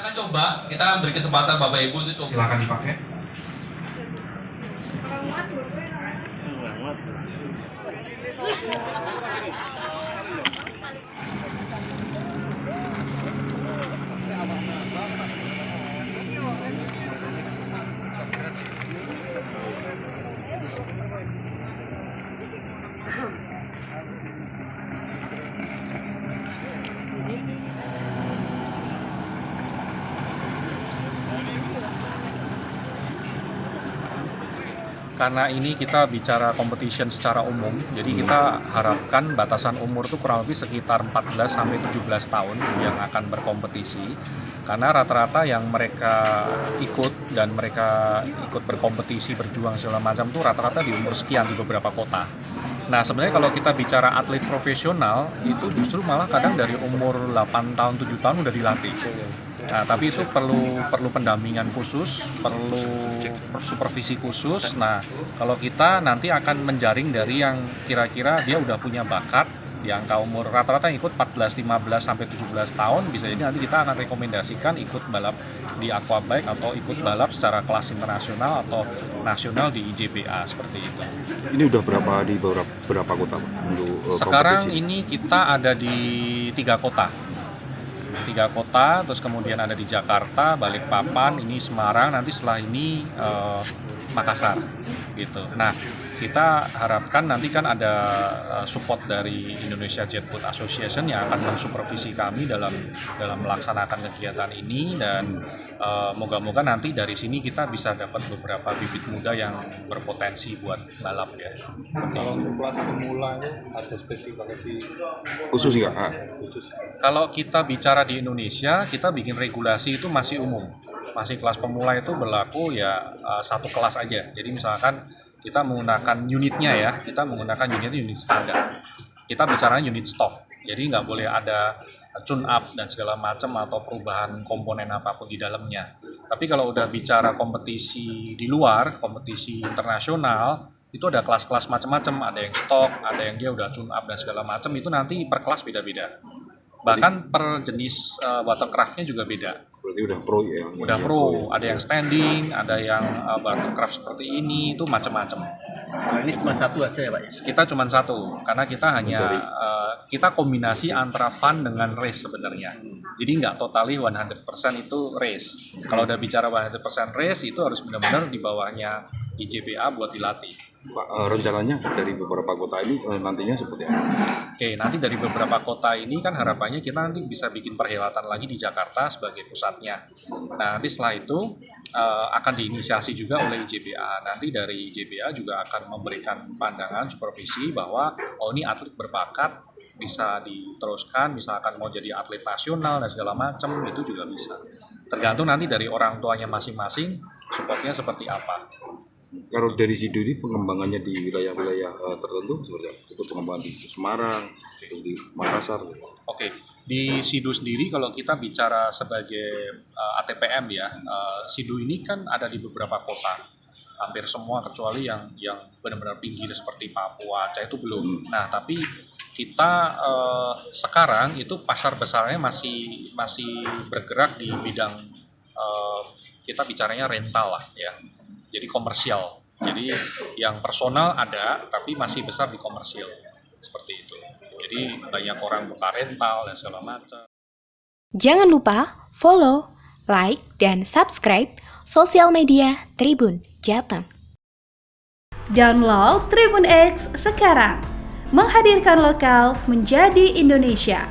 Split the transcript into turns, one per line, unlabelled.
akan coba, kita beri kesempatan Bapak Ibu itu coba. Silakan dipakai. Karena ini kita bicara competition secara umum, jadi kita harapkan batasan umur itu kurang lebih sekitar 14 sampai 17 tahun yang akan berkompetisi. Karena rata-rata yang mereka ikut dan mereka ikut berkompetisi, berjuang segala macam tuh rata-rata di umur sekian di beberapa kota. Nah, sebenarnya kalau kita bicara atlet profesional itu justru malah kadang dari umur 8 tahun, 7 tahun udah dilatih. Nah, tapi itu perlu pendampingan khusus, perlu supervisi khusus. Nah, kalau kita nanti akan menjaring dari yang kira-kira dia udah punya bakat, yang umur rata-rata yang ikut 14, 15 sampai 17 tahun, bisa jadi nanti kita akan rekomendasikan ikut balap di Aquabike atau ikut balap secara kelas internasional atau nasional di IJBA seperti itu.
Ini udah di berapa kota Pak, untuk
Sekarang
kompetisi?
ini kita ada di 3 kota. 3 kota, terus kemudian ada di Jakarta, Balikpapan, ini Semarang, nanti setelah ini Makassar gitu. Nah, kita harapkan nanti kan ada support dari Indonesia Jet Boat Association yang akan mensupervisi kami dalam melaksanakan kegiatan ini, dan moga-moga nanti dari sini kita bisa dapat beberapa bibit muda yang berpotensi buat balap ya.
Kalau untuk kelas pemula itu ada spesifikasi
Khusus nggak?
khusus?
Kalau kita bicara di Indonesia, kita bikin regulasi itu masih umum. Masih kelas pemula itu berlaku ya satu kelas aja. Jadi misalkan kita menggunakan unitnya ya, kita menggunakan unit standar. Kita bicara unit stock. Jadi nggak boleh ada tune up dan segala macam atau perubahan komponen apapun di dalamnya. Tapi kalau udah bicara kompetisi di luar, kompetisi internasional, itu ada kelas-kelas macam-macam, ada yang stock, ada yang dia udah tune up dan segala macam, itu nanti per kelas beda-beda. Bahkan per jenis watercraft-nya juga beda.
Berarti udah pro ya?
Udah pro, ada yang standing, ada yang watercraft seperti ini, itu macam-macam.
Nah, ini cuma satu aja ya Pak ya?
Kita cuma satu, karena kita hanya kita kombinasi antara fun dengan race sebenarnya. Jadi nggak totally 100% itu race. Kalau udah bicara 100% race, itu harus benar-benar di bawahnya IJBA buat dilatih.
Pak, rencananya dari beberapa kota ini nantinya seperti apa?
Oke, nanti dari beberapa kota ini kan harapannya kita nanti bisa bikin perhelatan lagi di Jakarta sebagai pusatnya. Nah, nanti setelah itu akan diinisiasi juga oleh IJBA. Nanti dari IJBA juga akan memberikan pandangan supervisi bahwa ini atlet berbakat, bisa diteruskan, misalkan mau jadi atlet nasional dan segala macam, itu juga bisa. Tergantung nanti dari orang tuanya masing-masing, supportnya seperti apa.
Kalau dari Sidu ini pengembangannya di wilayah-wilayah tertentu seperti apa? Untuk pengembangan di Semarang, terus di Makassar.
Oke, di Sidu sendiri kalau kita bicara sebagai ATPM ya, Sidu ini kan ada di beberapa kota, hampir semua kecuali yang benar-benar pinggir seperti Papua, Aceh itu belum. Nah, tapi kita sekarang itu pasar besarnya masih bergerak di bidang kita bicaranya rental lah ya. Jadi komersial. Jadi yang personal ada, tapi masih besar di komersial. Seperti itu. Jadi banyak orang buka rental dan segala macam.
Jangan lupa follow, like, dan subscribe sosial media Tribun Jateng.
Download Tribun X sekarang. Menghadirkan lokal menjadi Indonesia.